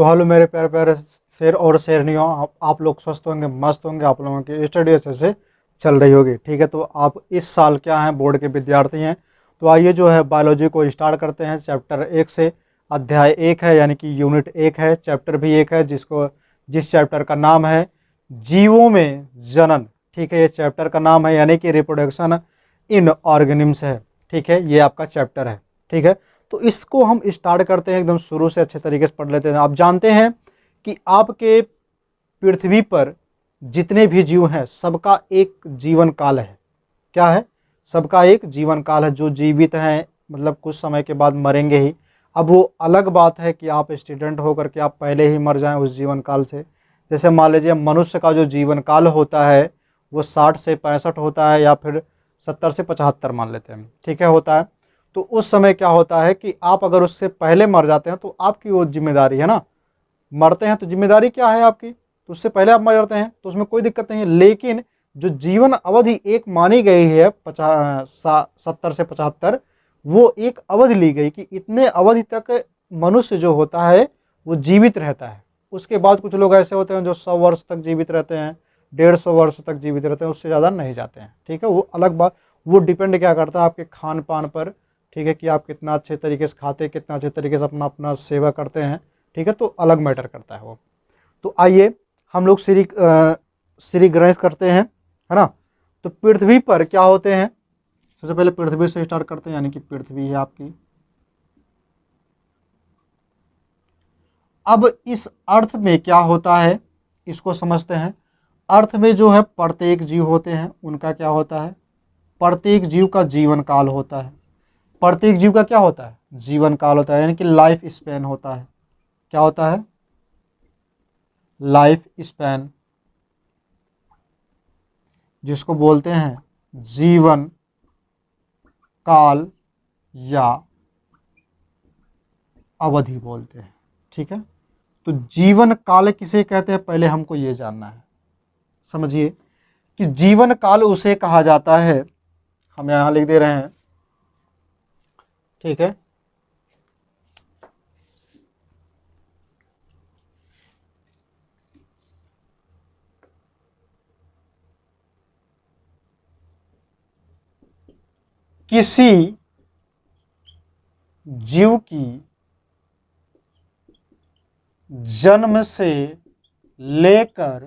तो हेलो मेरे प्यारे प्यारे शेर और शेरनियों, आप लोग स्वस्थ होंगे, मस्त होंगे, आप लोगों की स्टडी अच्छे से चल रही होगी। ठीक है, तो आप इस साल क्या हैं, बोर्ड के विद्यार्थी हैं। तो आइए जो है बायोलॉजी को स्टार्ट करते हैं। चैप्टर 1 से अध्याय 1 है, यानी कि यूनिट 1 है, चैप्टर भी 1 है, जिस चैप्टर का नाम है जीवों में जनन। ठीक है, ये चैप्टर का नाम है, यानी कि रिप्रोडक्शन इन ऑर्गेनिम्स है। ठीक है, ये आपका चैप्टर है। ठीक है, तो इसको हम स्टार्ट करते हैं एकदम शुरू से, अच्छे तरीके से पढ़ लेते हैं। आप जानते हैं कि आपके पृथ्वी पर जितने भी जीव हैं सबका एक जीवन काल है। क्या है? सबका एक जीवन काल है। जो जीवित हैं मतलब कुछ समय के बाद मरेंगे ही। अब वो अलग बात है कि आप स्टूडेंट होकर के आप पहले ही मर जाएं उस जीवन काल से। जैसे मान लीजिए मनुष्य का जो जीवन काल होता है वो 60 से 65 होता है, या फिर 70 से 75 मान लेते हैं। ठीक है, होता है। तो उस समय क्या होता है कि आप अगर उससे पहले मर जाते हैं तो आपकी वो जिम्मेदारी है ना। मरते हैं तो जिम्मेदारी क्या है आपकी, तो उससे पहले आप मर जाते हैं तो उसमें कोई दिक्कत नहीं है। लेकिन जो जीवन अवधि एक मानी गई है 70 से 75, वो एक अवधि ली गई कि इतने अवधि तक मनुष्य जो होता है वो जीवित रहता है। उसके बाद कुछ लोग ऐसे होते हैं जो 100 वर्ष तक जीवित रहते हैं, 150 वर्ष तक जीवित रहते हैं, उससे ज़्यादा नहीं जाते हैं। ठीक है, वो अलग बात। वो डिपेंड क्या करता है आपके खान पान पर। ठीक है, कि आप कितना अच्छे तरीके से खाते, कितना अच्छे तरीके से अपना अपना सेवा करते हैं। ठीक है, तो अलग मैटर करता है वो। तो आइए हम लोग श्री गणेश करते हैं, है ना। तो पृथ्वी पर क्या होते हैं, सबसे पहले पृथ्वी से स्टार्ट करते हैं, यानी कि पृथ्वी है आपकी। अब इस अर्थ में क्या होता है इसको समझते हैं। अर्थ में जो है प्रत्येक जीव होते हैं, उनका क्या होता है, प्रत्येक जीव का जीवन काल होता है। प्रत्येक जीव का क्या होता है, जीवन काल होता है, यानी कि लाइफ स्पैन होता है। क्या होता है, लाइफ स्पैन, जिसको बोलते हैं जीवन काल या अवधि बोलते हैं। ठीक है, तो जीवन काल किसे कहते हैं पहले हमको ये जानना है। समझिए कि जीवन काल उसे कहा जाता है, हम यहाँ लिख दे रहे हैं। ठीक है, किसी जीव की जन्म से लेकर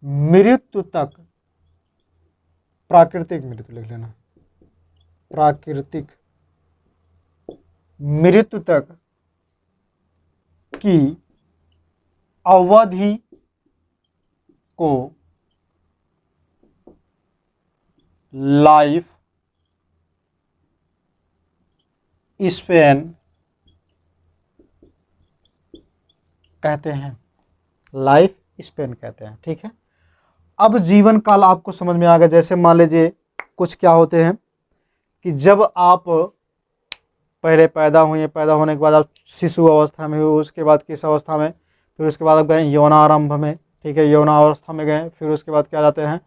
मृत्यु तक, प्राकृतिक मृत्यु लिख लेना, प्राकृतिक मृत्यु तक की अवधि को लाइफ स्पैन कहते हैं, लाइफ स्पैन कहते हैं। ठीक है, अब जीवन काल आपको समझ में आ गया। जैसे मान लीजिए कुछ क्या होते हैं कि जब आप पहले पैदा हुए, पैदा होने के बाद आप शिशु अवस्था में हुए, उसके बाद किस अवस्था में, फिर उसके बाद आप गए यौनारंभ में। ठीक है, यौनावस्था में गए, फिर उसके बाद क्या जाते हैं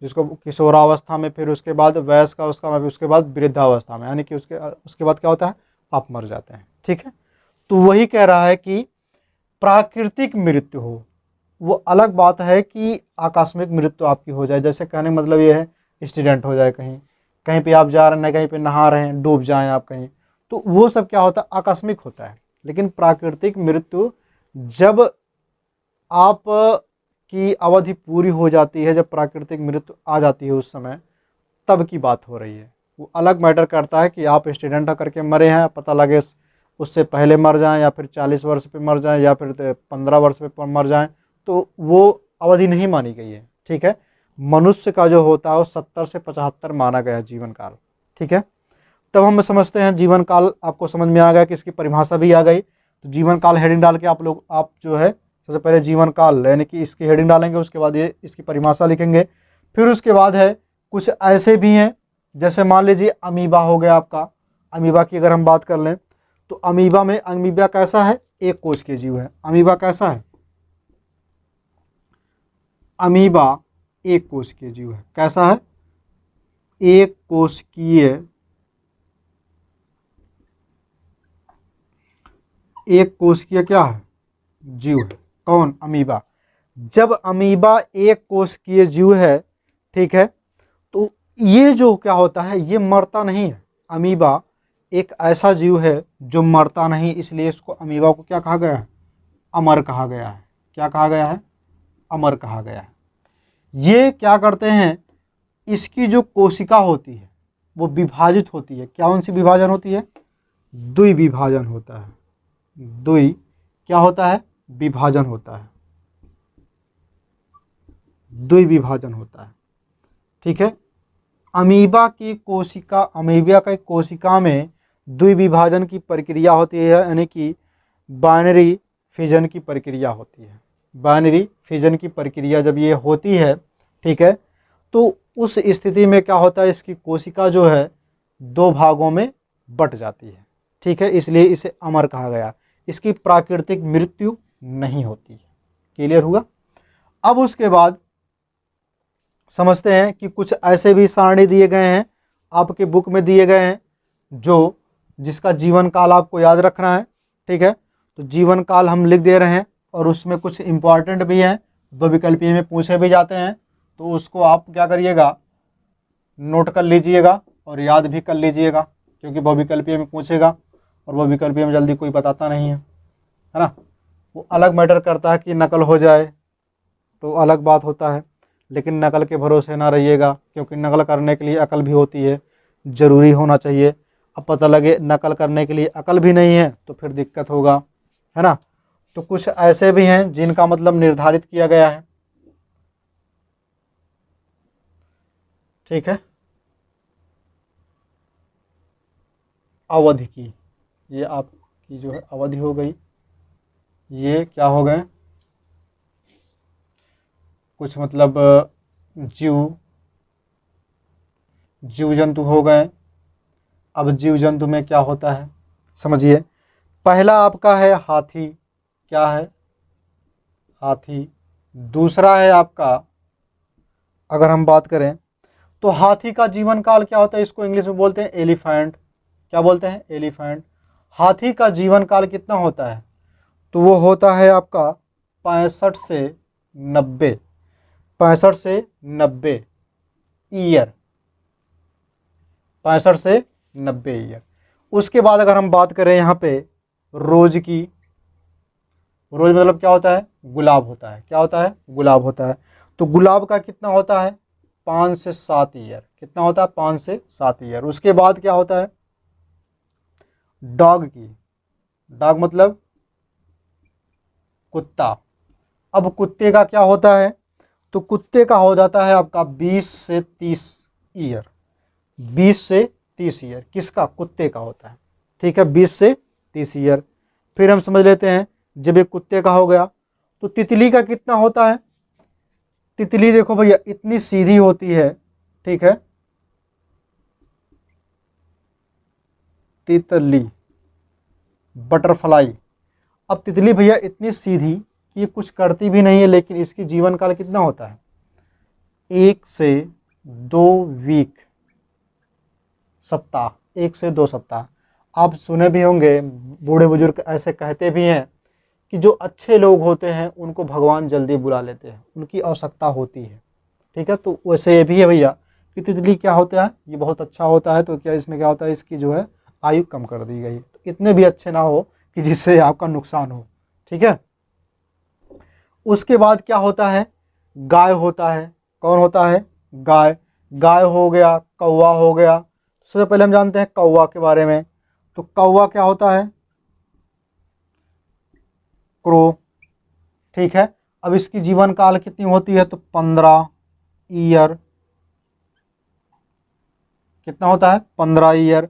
जिसको किशोरावस्था में, फिर उसके बाद वयस्क अवस्था में, फिर उसके बाद वृद्धावस्था में, यानी कि उसके बाद क्या होता है, आप मर जाते हैं। ठीक है, तो वही कह रहा है कि प्राकृतिक मृत्यु हो वो अलग बात है कि आकस्मिक मृत्यु आपकी हो जाए। जैसे कहने का मतलब ये है एक्सीडेंट हो जाए, कहीं कहीं पे आप जा रहे हैं, कहीं पे नहा रहे हैं, डूब जाएं आप कहीं, तो वो सब क्या होता है, आकस्मिक होता है। लेकिन प्राकृतिक मृत्यु जब आप की अवधि पूरी हो जाती है, जब प्राकृतिक मृत्यु आ जाती है उस समय, तब की बात हो रही है। वो अलग मैटर करता है कि आप स्टूडेंट होकर के मरे हैं, पता लगे उससे पहले मर जाएं, या फिर 40 वर्ष पे मर जाएं, या फिर 15 वर्ष पे मर जाएं, तो वो अवधि नहीं मानी गई है। ठीक है, मनुष्य का जो होता है वो 70 से 75 माना गया है जीवन काल। ठीक है, तब हम समझते हैं जीवन काल, आपको समझ में आ गया कि इसकी परिभाषा भी आ गई। तो जीवन काल हेडिंग डाल के आप जो है सबसे पहले जीवन काल यानी कि इसकी हेडिंग डालेंगे, उसके बाद ये इसकी परिभाषा लिखेंगे। फिर उसके बाद है कुछ ऐसे भी हैं, जैसे मान लीजिए अमीबा हो गया आपका। अमीबा की अगर हम बात कर लें तो अमीबा कैसा है, एक कोश के जीव है। अमीबा कैसा है, अमीबा एक कोशिकीय जीव है। कैसा है, एक कोशिकीय एक कोशिकीय क्या है? जीव है। कौन? अमीबा। जब अमीबा एक कोशिकीय जीव है, ठीक है, तो ये जो क्या होता है, ये मरता नहीं है। अमीबा एक ऐसा जीव है जो मरता नहीं, इसलिए इसको अमीबा को क्या कहा गया है? अमर कहा गया है। क्या कहा गया है? अमर कहा गया है। ये क्या करते हैं, इसकी जो कोशिका होती है वो विभाजित होती है। क्या उनसे विभाजन होती है? द्विविभाजन होता है। द्वि क्या होता है? विभाजन होता है। द्विविभाजन होता है, ठीक है। अमीबा की कोशिका में द्विविभाजन की प्रक्रिया होती है, यानी कि बाइनरी फिजन की प्रक्रिया होती है। बाइनरी फिजन की प्रक्रिया जब ये होती है, ठीक है, तो उस स्थिति में क्या होता है, इसकी कोशिका जो है दो भागों में बट जाती है, ठीक है, इसलिए इसे अमर कहा गया। इसकी प्राकृतिक मृत्यु नहीं होती है। क्लियर हुआ? अब उसके बाद समझते हैं कि कुछ ऐसे भी सारणी दिए गए हैं, आपके बुक में दिए गए हैं, जो जिसका जीवन काल आपको याद रखना है, ठीक है। तो जीवन काल हम लिख दे रहे हैं, और उसमें कुछ इम्पॉर्टेंट भी हैं, बहुविकल्पीय में पूछे भी जाते हैं, तो उसको आप क्या करिएगा, नोट कर लीजिएगा और याद भी कर लीजिएगा, क्योंकि बहुविकल्पीय में पूछेगा, और बहुविकल्पीय में जल्दी कोई बताता नहीं है ना। वो अलग मैटर करता है कि नकल हो जाए तो अलग बात होता है, लेकिन नकल के भरोसे ना रहिएगा, क्योंकि नकल करने के लिए अकल भी होती है, ज़रूरी होना चाहिए। अब पता लगे नकल करने के लिए अकल भी नहीं है तो फिर दिक्कत होगा, है ना। तो कुछ ऐसे भी हैं जिनका मतलब निर्धारित किया गया है, ठीक है। अवधि की, ये आपकी जो है अवधि हो गई। ये क्या हो गए, कुछ मतलब जीव जंतु हो गए। अब जीव जंतु में क्या होता है समझिए। पहला आपका है हाथी। क्या है? हाथी। दूसरा है आपका, अगर हम बात करें तो हाथी का जीवन काल क्या होता है, इसको इंग्लिश में बोलते हैं एलिफेंट। क्या बोलते हैं? एलिफेंट। हाथी का जीवन काल कितना होता है? तो वो होता है आपका 65 से 90, 65 से 90 ईयर, 65 से 90 ईयर। उसके बाद अगर हम बात करें यहाँ पे रोज की, रोज मतलब क्या होता है? गुलाब होता है। क्या होता है? गुलाब होता है। तो गुलाब का कितना होता है? 5 से 7 ईयर। कितना होता है? 5 से 7 ईयर। उसके बाद क्या होता है? डॉग की। डॉग मतलब कुत्ता। अब कुत्ते का क्या होता है? तो कुत्ते का हो जाता है आपका 20 से 30 ईयर। 20 से 30 ईयर किसका? कुत्ते का होता है, ठीक है, 20 से 30 ईयर। फिर हम समझ लेते हैं, जब एक कुत्ते का हो गया तो तितली का कितना होता है? तितली देखो भैया इतनी सीधी होती है, ठीक है, तितली, बटरफ्लाई। अब तितली भैया इतनी सीधी कि ये कुछ करती भी नहीं है, लेकिन इसकी जीवन काल कितना होता है? 1 से 2 वीक, सप्ताह, 1 से 2 सप्ताह। आप सुने भी होंगे, बूढ़े बुजुर्ग ऐसे कहते भी हैं कि जो अच्छे लोग होते हैं उनको भगवान जल्दी बुला लेते हैं, उनकी आवश्यकता होती है, ठीक है। तो वैसे ये भी है भैया कि तितली क्या होता है, ये बहुत अच्छा होता है, तो क्या इसमें क्या होता है, इसकी जो है आयु कम कर दी गई। तो इतने भी अच्छे ना हो कि जिससे आपका नुकसान हो, ठीक है। उसके बाद क्या होता है? गाय होता है। कौन होता है? गाय। गाय हो गया, कौवा हो गया। सबसे पहले हम जानते हैं कौवा के बारे में। तो कौवा क्या होता है? क्रो, ठीक है। अब इसकी जीवन काल कितनी होती है? तो 15 ईयर। कितना होता है? 15 ईयर।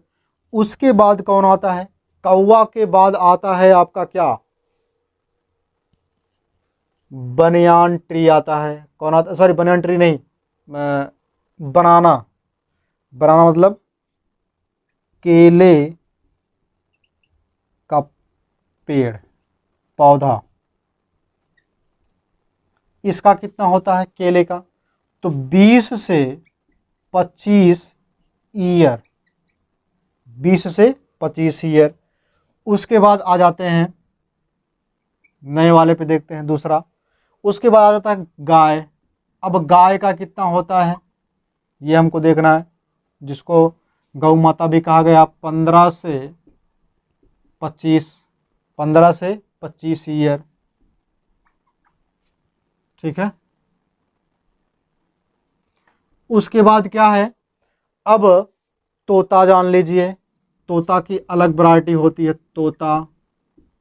उसके बाद कौन आता है? कौवा के बाद आता है आपका क्या? बनियान ट्री आता है। कौन आता? सॉरी, बनियान ट्री नहीं, बनाना। बनाना मतलब केले का पेड़, पौधा। इसका कितना होता है केले का? तो 20 से 25 ईयर, 20 से 25 ईयर। उसके बाद आ जाते हैं नए वाले पे देखते हैं दूसरा। उसके बाद आ जाता है गाय। अब गाय का कितना होता है ये हमको देखना है, जिसको गौ माता भी कहा गया। 25 ईयर, ठीक है। उसके बाद क्या है, अब तोता जान लीजिए। तोता की अलग वैरायटी होती है, तोता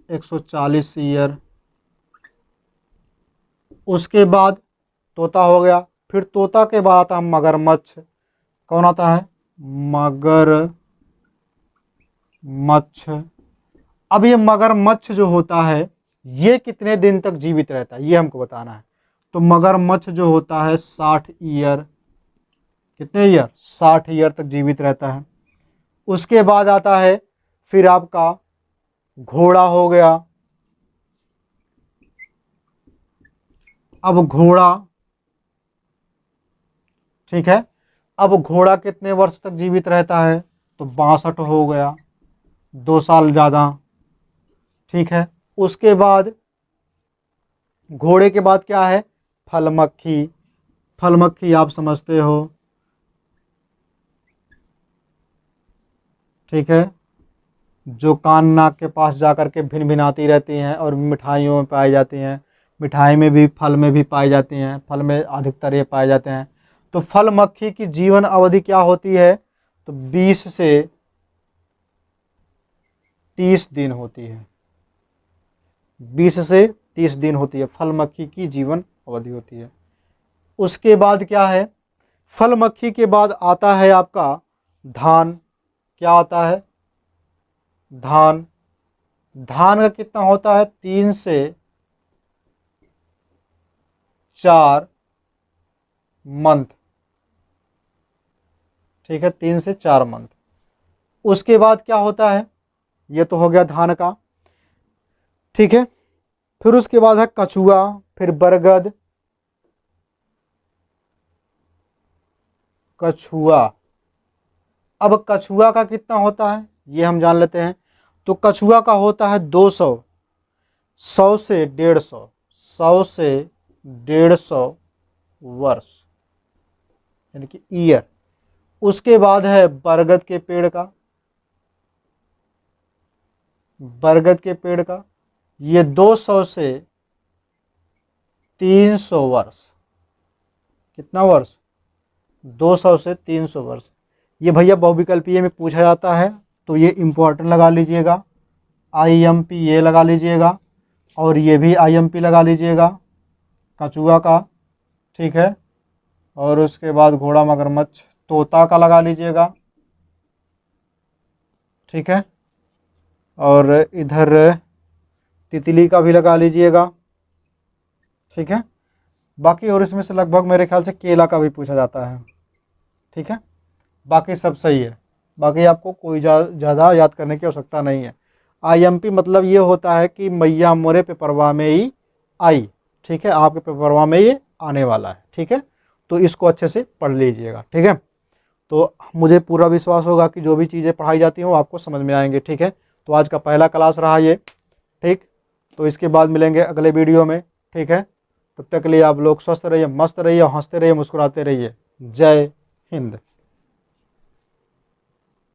140 ईयर। उसके बाद तोता हो गया। फिर तोता के बाद आता है मगरमच्छ। कौन आता है, मगरमच्छ। अब ये मगरमच्छ जो होता है ये कितने दिन तक जीवित रहता है ये हमको बताना है। तो मगरमच्छ जो होता है 60 ईयर, कितने ईयर, 60 ईयर तक जीवित रहता है। उसके बाद आता है फिर आपका घोड़ा हो गया। अब घोड़ा, ठीक है, अब घोड़ा कितने वर्ष तक जीवित रहता है, तो 62 हो गया, 2 साल ज़्यादा, ठीक है। उसके बाद घोड़े के बाद क्या है, फलमक्खी। फलमक्खी आप समझते हो, ठीक है, जो कान नाक के पास जा कर के भिन भिनाती रहती हैं और मिठाइयों में पाई जाती हैं। मिठाई में भी, फल में भी पाई जाती हैं, फल में अधिकतर ये पाए जाते हैं। तो फल मक्खी की जीवन अवधि क्या होती है, तो 20 से 30 दिन होती है। 20 से 30 दिन होती है फल मक्खी की जीवन अवधि होती है। उसके बाद क्या है, फल मक्खी के बाद आता है आपका धान। क्या आता है, धान। धान का कितना होता है, 3 से 4 मंथ, ठीक है, 3 से 4 मंथ। उसके बाद क्या होता है, ये तो हो गया धान का, ठीक है। फिर उसके बाद है कछुआ, फिर बरगद। कछुआ, अब कछुआ का कितना होता है ये हम जान लेते हैं। तो कछुआ का होता है 200, 100 से 150, 100 से 150 वर्ष, यानी कि ईयर। उसके बाद है बरगद के पेड़ का। बरगद के पेड़ का ये 200 से 300 वर्ष। कितना वर्ष, 200 से 300 वर्ष। ये भैया बहुविकल्पीय में पूछा जाता है, तो ये इम्पोर्टेंट लगा लीजिएगा। IMP ये लगा लीजिएगा, और ये भी IMP लगा लीजिएगा, कछुआ का, ठीक है। और उसके बाद घोड़ा, मगरमच्छ, तोता का लगा लीजिएगा, ठीक है। और इधर तितली का भी लगा लीजिएगा, ठीक है। बाकी और इसमें से लगभग मेरे ख्याल से केला का भी पूछा जाता है, ठीक है। बाकी सब सही है, बाकी आपको कोई ज़्यादा याद करने की आवश्यकता नहीं है। IMP मतलब ये होता है कि मैया मोरे पेपरवा में ही आई, ठीक है, आपके पेपरवा में ये आने वाला है, ठीक है। तो इसको अच्छे से पढ़ लीजिएगा, ठीक है। तो मुझे पूरा विश्वास होगा कि जो भी चीज़ें पढ़ाई जाती हैं वो आपको समझ में आएंगे, ठीक है। तो आज का पहला क्लास रहा ये, ठीक। तो इसके बाद मिलेंगे अगले वीडियो में, ठीक है। तब तक के लिए आप लोग स्वस्थ रहिए, मस्त रहिए, हंसते रहिए, मुस्कुराते रहिए। जय हिंद।